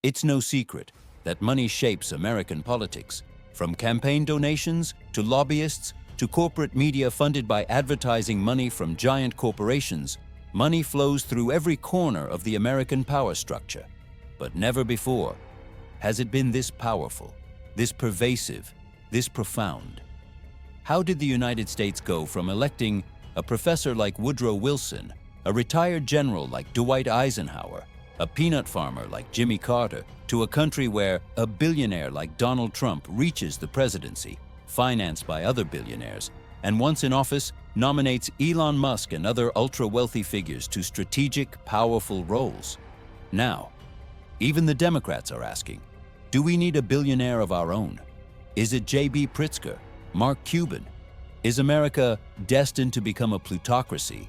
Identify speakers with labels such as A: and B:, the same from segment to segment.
A: It's no secret that money shapes American politics, from campaign donations to lobbyists to corporate media funded by advertising money from giant corporations. Money flows through every corner of the American power structure. But never before has it been this powerful, this pervasive, this profound. How did the United States go from electing a professor like Woodrow Wilson, a retired general like Dwight Eisenhower, a peanut farmer like Jimmy Carter, to a country where a billionaire like Donald Trump reaches the presidency, financed by other billionaires, and once in office, nominates Elon Musk and other ultra-wealthy figures to strategic, powerful roles? Now, even the Democrats are asking, do we need a billionaire of our own? Is it J.B. Pritzker, Mark Cuban? Is America destined to become a plutocracy?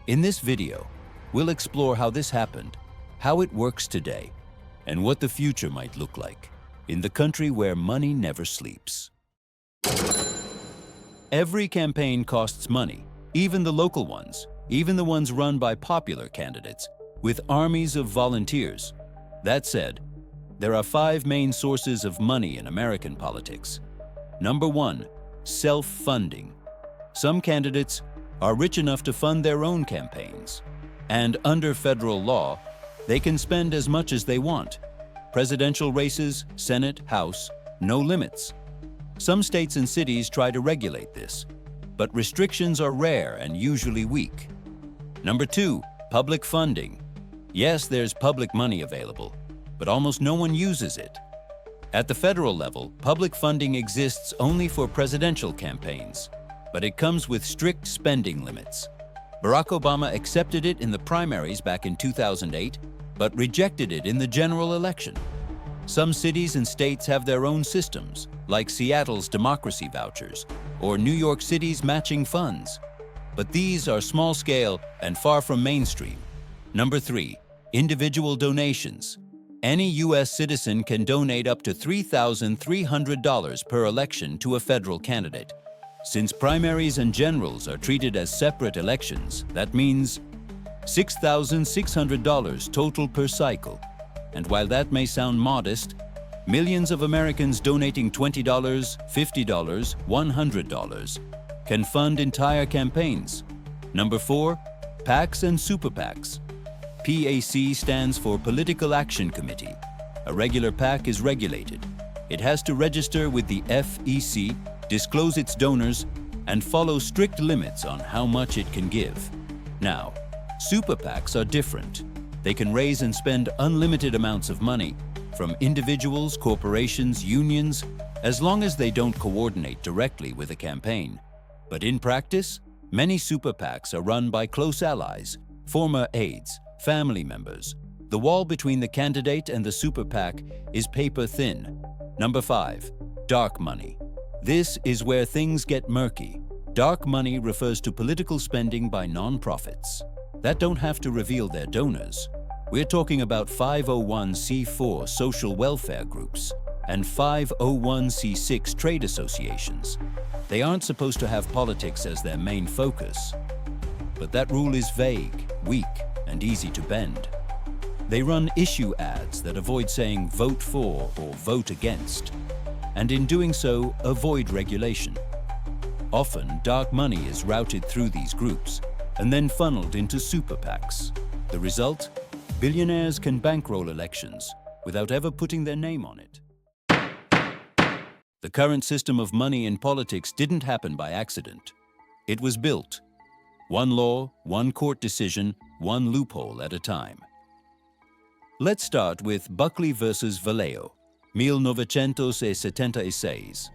A: In this video, we'll explore how this happened, how it works today, and what the future might look like in the country where money never sleeps. Every campaign costs money, even the local ones, even the ones run by popular candidates, with armies of volunteers. That said, there are 5 main sources of money in American politics. Number 1, self-funding. Some candidates are rich enough to fund their own campaigns, and under federal law, they can spend as much as they want. Presidential races, Senate, House, no limits. Some states and cities try to regulate this, but restrictions are rare and usually weak. Number 2, public funding. Yes, there's public money available, but almost no one uses it. At the federal level, public funding exists only for presidential campaigns, but it comes with strict spending limits. Barack Obama accepted it in the primaries back in 2008, but rejected it in the general election. Some cities and states have their own systems, like Seattle's democracy vouchers or New York City's matching funds. But these are small-scale and far from mainstream. Number 3, individual donations. Any U.S. citizen can donate up to $3,300 per election to a federal candidate. Since primaries and generals are treated as separate elections, that means $6,600 total per cycle. And while that may sound modest, millions of Americans donating $20, $50, $100 can fund entire campaigns. Number 4, PACs and super PACs. PAC stands for Political Action Committee. A regular PAC is regulated. It has to register with the FEC, disclose its donors, and follow strict limits on how much it can give. Now, super PACs are different. They can raise and spend unlimited amounts of money from individuals, corporations, unions, as long as they don't coordinate directly with a campaign. But in practice, many super PACs are run by close allies, former aides, family members. The wall between the candidate and the super PAC is paper thin. Number 5, dark money. This is where things get murky. Dark money refers to political spending by nonprofits that don't have to reveal their donors. We're talking about 501c4 social welfare groups and 501c6 trade associations. They aren't supposed to have politics as their main focus. But that rule is vague, weak, and easy to bend. They run issue ads that avoid saying vote for or vote against, and in doing so, avoid regulation. Often, dark money is routed through these groups and then funneled into super PACs. The result? Billionaires can bankroll elections without ever putting their name on it. The current system of money in politics didn't happen by accident. It was built. One law, one court decision, one loophole at a time. Let's start with Buckley versus Valeo, 1976.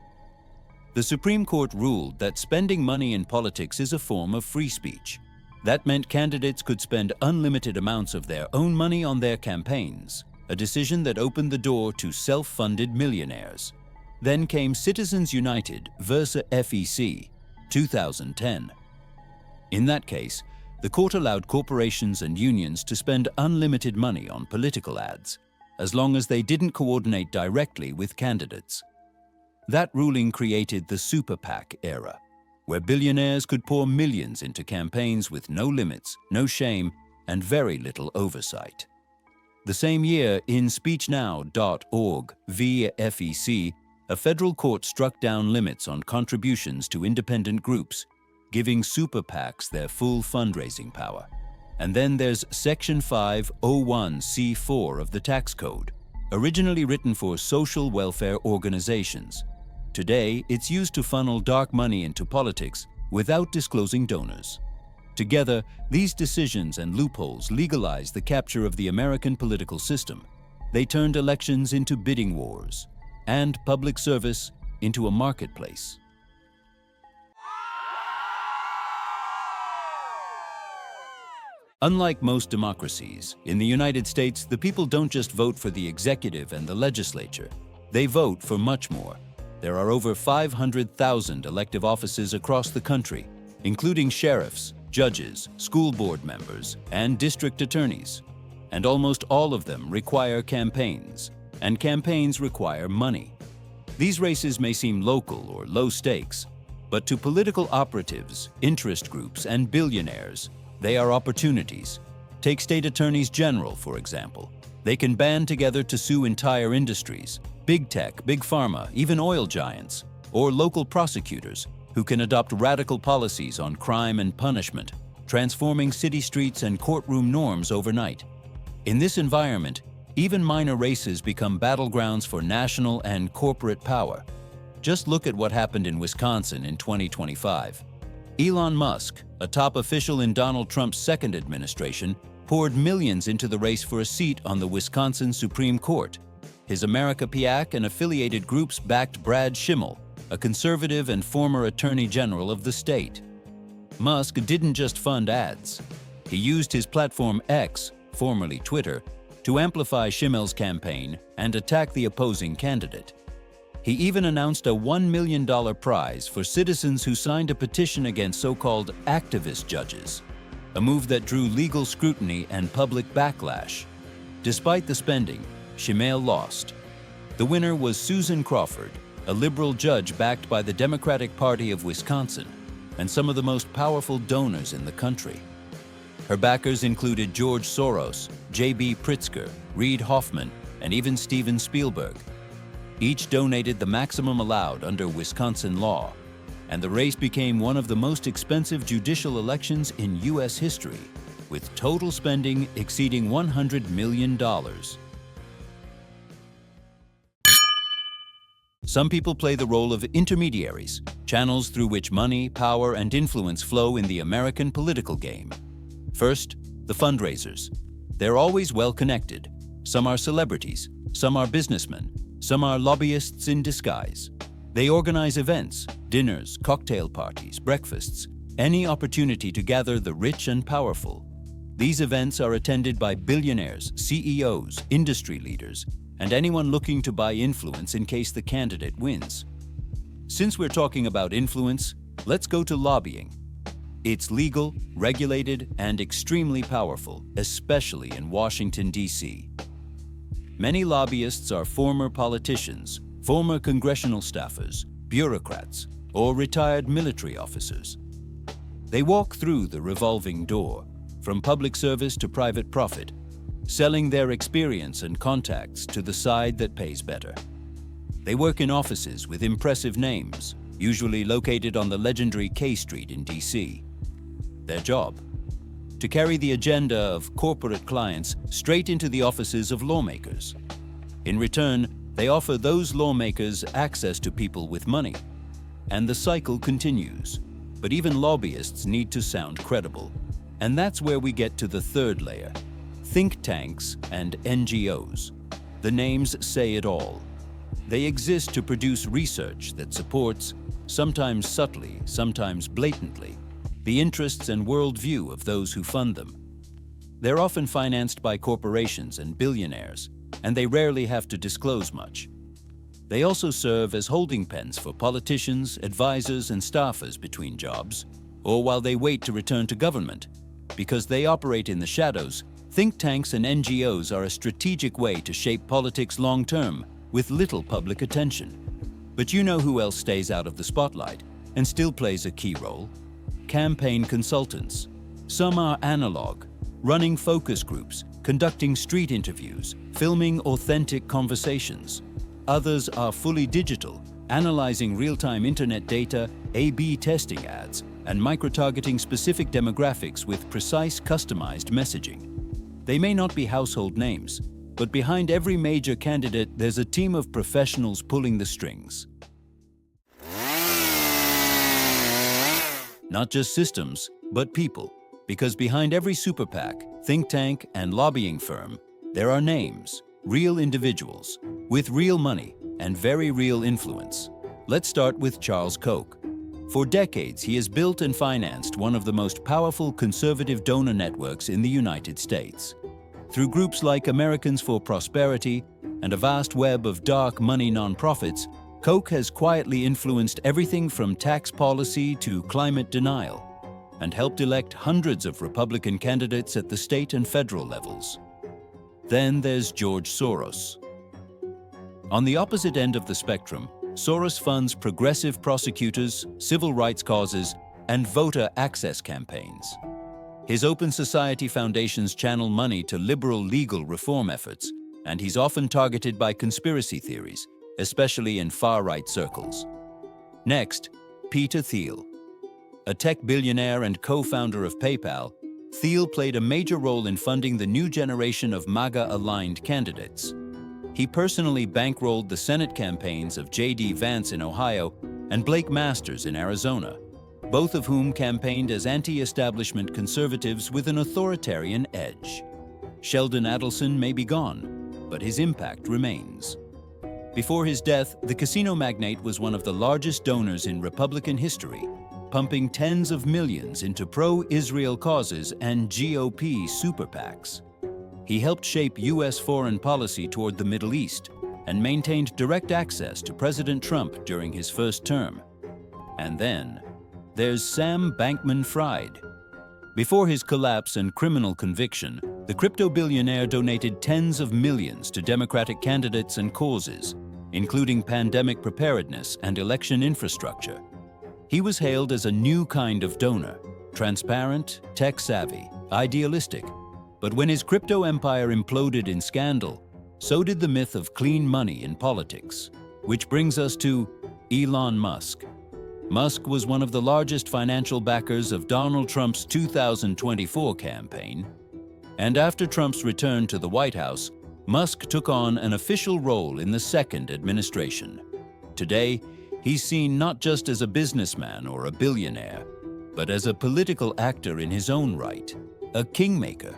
A: The Supreme Court ruled that spending money in politics is a form of free speech. That meant candidates could spend unlimited amounts of their own money on their campaigns, a decision that opened the door to self-funded millionaires. Then came Citizens United versus FEC, 2010. In that case, the court allowed corporations and unions to spend unlimited money on political ads, as long as they didn't coordinate directly with candidates. That ruling created the super PAC era, where billionaires could pour millions into campaigns with no limits, no shame, and very little oversight. The same year, in speechnow.org v. FEC, a federal court struck down limits on contributions to independent groups, giving super PACs their full fundraising power. And then there's Section 501(c)(4) of the tax code, originally written for social welfare organizations. Today, it's used to funnel dark money into politics without disclosing donors. Together, these decisions and loopholes legalized the capture of the American political system. They turned elections into bidding wars and public service into a marketplace. Unlike most democracies, in the United States, the people don't just vote for the executive and the legislature. They vote for much more. There are over 500,000 elective offices across the country, including sheriffs, judges, school board members, and district attorneys. And almost all of them require campaigns, and campaigns require money. These races may seem local or low stakes, but to political operatives, interest groups, and billionaires, they are opportunities. Take state attorneys general, for example. They can band together to sue entire industries, big tech, big pharma, even oil giants, or local prosecutors who can adopt radical policies on crime and punishment, transforming city streets and courtroom norms overnight. In this environment, even minor races become battlegrounds for national and corporate power. Just look at what happened in Wisconsin in 2025. Elon Musk, a top official in Donald Trump's second administration, poured millions into the race for a seat on the Wisconsin Supreme Court. His America PAC and affiliated groups backed Brad Schimmel, a conservative and former attorney general of the state. Musk didn't just fund ads. He used his platform X, formerly Twitter, to amplify Schimmel's campaign and attack the opposing candidate. He even announced a $1 million prize for citizens who signed a petition against so-called activist judges, a move that drew legal scrutiny and public backlash. Despite the spending, Schimmel lost. The winner was Susan Crawford, a liberal judge backed by the Democratic Party of Wisconsin and some of the most powerful donors in the country. Her backers included George Soros, J.B. Pritzker, Reid Hoffman, and even Steven Spielberg. Each donated the maximum allowed under Wisconsin law, and the race became one of the most expensive judicial elections in U.S. history, with total spending exceeding $100 million. Some people play the role of intermediaries, channels through which money, power, and influence flow in the American political game. First, the fundraisers. They're always well-connected. Some are celebrities, some are businessmen, some are lobbyists in disguise. They organize events, dinners, cocktail parties, breakfasts, any opportunity to gather the rich and powerful. These events are attended by billionaires, CEOs, industry leaders, and anyone looking to buy influence in case the candidate wins. Since we're talking about influence, let's go to lobbying. It's legal, regulated, and extremely powerful, especially in Washington, D.C. Many lobbyists are former politicians, former congressional staffers, bureaucrats, or retired military officers. They walk through the revolving door, from public service to private profit, selling their experience and contacts to the side that pays better. They work in offices with impressive names, usually located on the legendary K Street in D.C. Their job? To carry the agenda of corporate clients straight into the offices of lawmakers. In return, they offer those lawmakers access to people with money. And the cycle continues. But even lobbyists need to sound credible. And that's where we get to the third layer: think tanks and NGOs. The names say it all. They exist to produce research that supports, sometimes subtly, sometimes blatantly, the interests and worldview of those who fund them. They're often financed by corporations and billionaires, and they rarely have to disclose much. They also serve as holding pens for politicians, advisors, and staffers between jobs, or while they wait to return to government. Because they operate in the shadows, think tanks and NGOs are a strategic way to shape politics long-term, with little public attention. But you know who else stays out of the spotlight and still plays a key role? Campaign consultants. Some are analog, running focus groups, conducting street interviews, filming authentic conversations. Others are fully digital, analyzing real-time internet data, A/B testing ads, and micro-targeting specific demographics with precise, customized messaging. They may not be household names, but behind every major candidate, there's a team of professionals pulling the strings. Not just systems, but people. Because behind every super PAC, think tank, and lobbying firm, there are names, real individuals, with real money and very real influence. Let's start with Charles Koch. For decades, he has built and financed one of the most powerful conservative donor networks in the United States. Through groups like Americans for Prosperity and a vast web of dark money nonprofits, Koch has quietly influenced everything from tax policy to climate denial, and helped elect hundreds of Republican candidates at the state and federal levels. Then there's George Soros. On the opposite end of the spectrum, Soros funds progressive prosecutors, civil rights causes, and voter access campaigns. His Open Society foundations channel money to liberal legal reform efforts, and he's often targeted by conspiracy theories, especially in far-right circles. Next, Peter Thiel. A tech billionaire and co-founder of PayPal, Thiel played a major role in funding the new generation of MAGA-aligned candidates. He personally bankrolled the Senate campaigns of J.D. Vance in Ohio and Blake Masters in Arizona, both of whom campaigned as anti-establishment conservatives with an authoritarian edge. Sheldon Adelson may be gone, but his impact remains. Before his death, the casino magnate was one of the largest donors in Republican history, pumping tens of millions into pro-Israel causes and GOP super PACs. He helped shape U.S. foreign policy toward the Middle East and maintained direct access to President Trump during his first term. And then, there's Sam Bankman-Fried. Before his collapse and criminal conviction, the crypto billionaire donated tens of millions to Democratic candidates and causes, including pandemic preparedness and election infrastructure. He was hailed as a new kind of donor, transparent, tech-savvy, idealistic. But when his crypto empire imploded in scandal, so did the myth of clean money in politics. Which brings us to Elon Musk. Musk was one of the largest financial backers of Donald Trump's 2024 campaign. And after Trump's return to the White House, Musk took on an official role in the second administration. Today, he's seen not just as a businessman or a billionaire, but as a political actor in his own right, a kingmaker,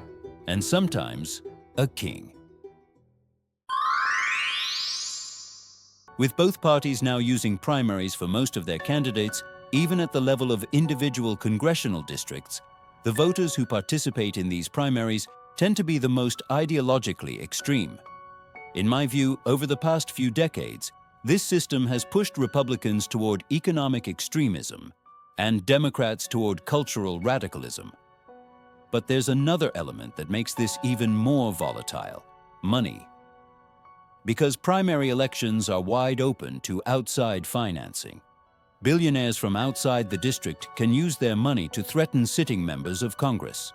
A: and sometimes a king. With both parties now using primaries for most of their candidates, even at the level of individual congressional districts, the voters who participate in these primaries tend to be the most ideologically extreme. In my view, over the past few decades, this system has pushed Republicans toward economic extremism and Democrats toward cultural radicalism. But there's another element that makes this even more volatile: money. Because primary elections are wide open to outside financing, billionaires from outside the district can use their money to threaten sitting members of Congress.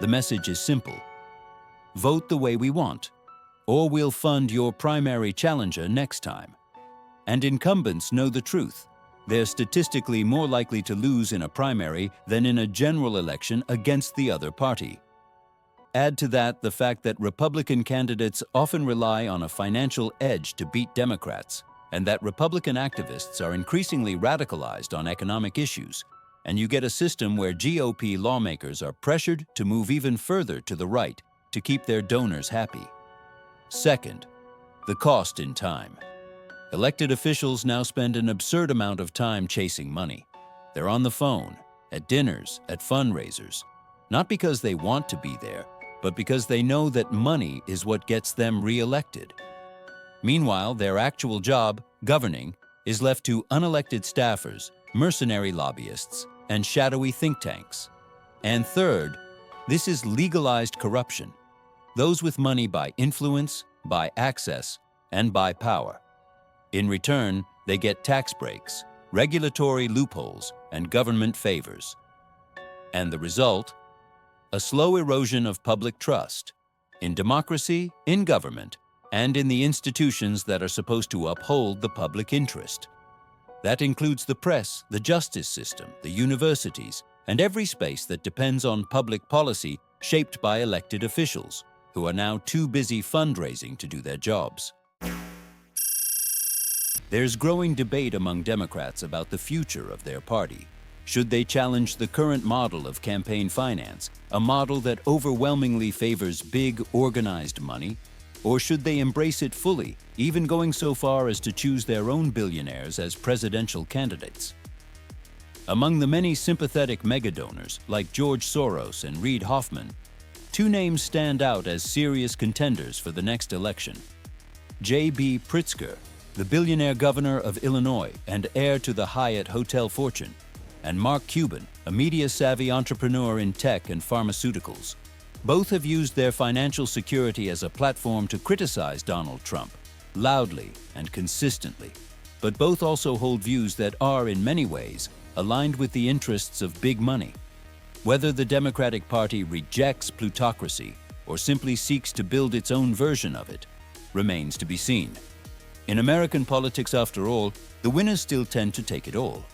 A: The message is simple: vote the way we want, or we'll fund your primary challenger next time. And incumbents know the truth. They're statistically more likely to lose in a primary than in a general election against the other party. Add to that the fact that Republican candidates often rely on a financial edge to beat Democrats, and that Republican activists are increasingly radicalized on economic issues, and you get a system where GOP lawmakers are pressured to move even further to the right to keep their donors happy. Second, the cost in time. Elected officials now spend an absurd amount of time chasing money. They're on the phone, at dinners, at fundraisers, not because they want to be there, but because they know that money is what gets them re-elected. Meanwhile, their actual job, governing, is left to unelected staffers, mercenary lobbyists, and shadowy think tanks. And third, this is legalized corruption. Those with money buy influence, buy access, and buy power. In return, they get tax breaks, regulatory loopholes, and government favors. And the result? A slow erosion of public trust. in democracy, in government, and in the institutions that are supposed to uphold the public interest. That includes the press, the justice system, the universities, and every space that depends on public policy shaped by elected officials, who are now too busy fundraising to do their jobs. There's growing debate among Democrats about the future of their party. Should they challenge the current model of campaign finance, a model that overwhelmingly favors big, organized money? Or should they embrace it fully, even going so far as to choose their own billionaires as presidential candidates? Among the many sympathetic megadonors, like George Soros and Reid Hoffman, two names stand out as serious contenders for the next election. J.B. Pritzker, the billionaire governor of Illinois and heir to the Hyatt hotel fortune, and Mark Cuban, a media-savvy entrepreneur in tech and pharmaceuticals. Both have used their financial security as a platform to criticize Donald Trump, loudly and consistently. But both also hold views that are, in many ways, aligned with the interests of big money. Whether the Democratic Party rejects plutocracy or simply seeks to build its own version of it remains to be seen. In American politics, after all, the winners still tend to take it all.